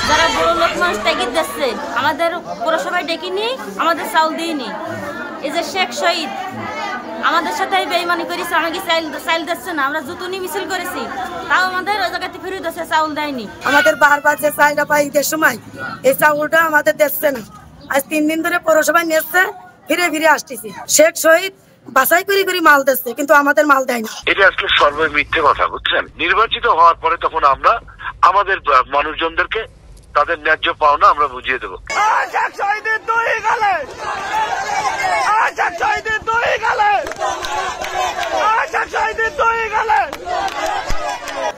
যারা বড় লোক মানুষ ট্যাগিট দিচ্ছে আমাদের পৌরসভায় ডেকেনি, আমাদের চাউল দিইনি। এই যে শেখ শহীদ আমাদের সাথে বেইমানি করেছে, আমাকে চাইল দিচ্ছে না। আমরা জুতুনি মিছিল করেছি, তাও আমাদের ওই জায়গাতে ফেরত দিচ্ছে, চাউল দেয়নি। আমাদের বারবার যে চাইলটা পাই ঈদের সময়, এই চাউলটা আমাদের দিচ্ছে না। আজ 3 দিন ধরে পৌরসভায় নিচ্ছে, ফিরে ফিরে আসতেছি। শেখ শহীদ বাছাই করে মাল দিচ্ছে, কিন্তু আমাদের মাল দেয় না। এটা আজকে সর্বই মিথ্যে কথা, বুঝছেন? নির্বাচিত হওয়ার পরে তখন আমরা আমাদের মানুষজনদেরকে তাদের ন্যায্য পাওনা আমরা বুঝিয়ে দেবো।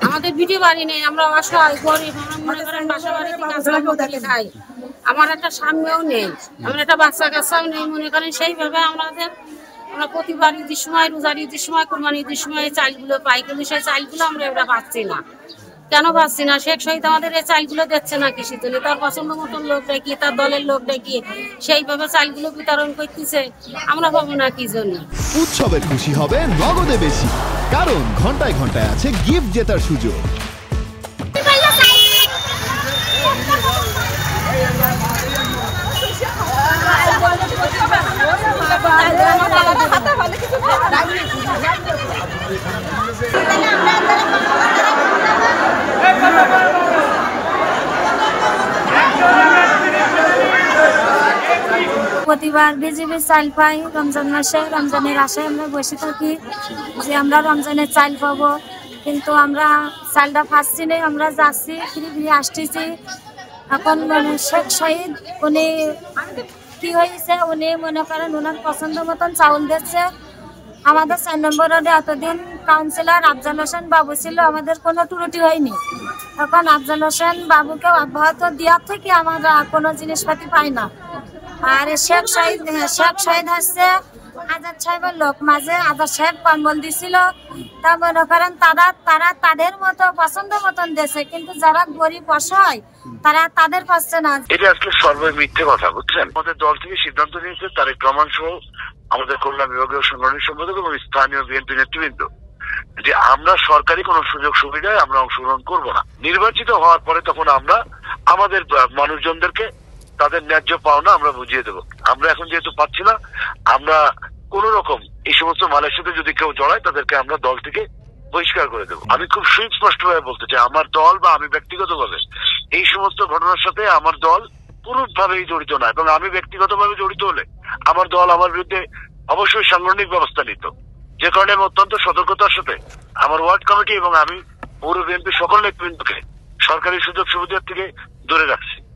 আমাদের ভিডিও বাড়ি নেই, আমরা অসহায় গরিব, আমরা মনে করেন বাসা বাড়িতে কাজ খাই। আমার একটা সামনেও নেই, আমার একটা বাচ্চা কাচ্চাও নেই। মনে করেন সেইভাবে আমরা প্রতিবার ঈদের সময়, রোজার ঈদের সময়, কোরবানি ঈদের সময় এই চালগুলো পাই, কিন্তু সেই চালগুলো আমরা এবার পাচ্ছি না। কেন পাচ্ছি না? শেখ শহীদ আমাদের এই চালগুলো দিচ্ছে না কৃষি তুলে, তার পছন্দ মতন লোক দেখিয়ে, তার দলের লোক দেখিয়ে সেইভাবে চালগুলো বিতরণ করতেছে। আমরা পাবো না কি জন্য? উৎসবে খুশি হবে নগদে বেশি, কারণ ঘন্টায় ঘন্টায় আছে গিফট জেতার সুযোগ। প্রতিবার বিজেপি চাল পাই রমজান মাসে, রমজানের আশায় আমরা বসে থাকি যে আমরা রমজানের চাল পাবো, কিন্তু আমরা চালটা পাচ্ছি না। আমরা যাচ্ছি, ফিরে ফিরে আসতেছি। এখন শেখ শহীদ উনি কি হয়েছে, উনি মনে করেন ওনার পছন্দ মতন চাউল দিচ্ছে। আমাদের 4 নম্বর ওয়ার্ডে এতদিন কাউন্সিলর আফজাল হোসেন বাবু ছিল, আমাদের কোনো ত্রুটি হয়নি। এখন আফজাল হোসেন বাবুকে অব্যাহত দেওয়ার থেকে আমরা কোনো জিনিসপাতি পাই না। আর শেখ শহীদ হচ্ছে আজাদ সাহেবের লোক, মাঝে আজাদ সাহেব কম্বল দিছিল, তা মনে করেন তারা তাদের মতো পছন্দ মতন দেশে, কিন্তু যারা গরিব অসহায় তারা তাদের পাচ্ছে না। এটা আজকে সর্বই মিথ্যে কথা, বুঝছেন? আমাদের দল থেকে সিদ্ধান্ত নিয়েছে তারেক রহমান সহ আমাদের খুলনা বিভাগীয় সংগঠনের সম্পাদক এবং স্থানীয় বিএনপি নেতৃবৃন্দ যে আমরা সরকারি কোন সুযোগ সুবিধায় আমরা অংশগ্রহণ করব না। নির্বাচিত হওয়ার পরে তখন আমরা আমাদের মানুষজনদেরকে তাদের ন্যায্য পাওনা আমরা বুঝিয়ে দেবো। আমরা এখন যেহেতু পাচ্ছি না, আমরা কোন রকম এই সমস্ত মালের সাথে যদি কেউ জড়ায় তাদেরকে আমরা দল থেকে বহিষ্কার করে দেবো। আমি খুব সুস্পষ্টভাবে বলতে চাই, আমার দল বা আমি ব্যক্তিগতভাবে এই সমস্ত ঘটনার সাথে আমার দল পুরোভাবেই জড়িত না, এবং আমি ব্যক্তিগতভাবে জড়িত হলে আমার দল আমার বিরুদ্ধে অবশ্যই সাংগঠনিক ব্যবস্থা নিত। যে কারণে আমি অত্যন্ত সতর্কতার সাথে আমার ওয়ার্ড কমিটি এবং আমি পৌর বিএনপি সকল নেতৃবৃন্দকে সরকারি সুযোগ সুবিধার থেকে দূরে রাখছি।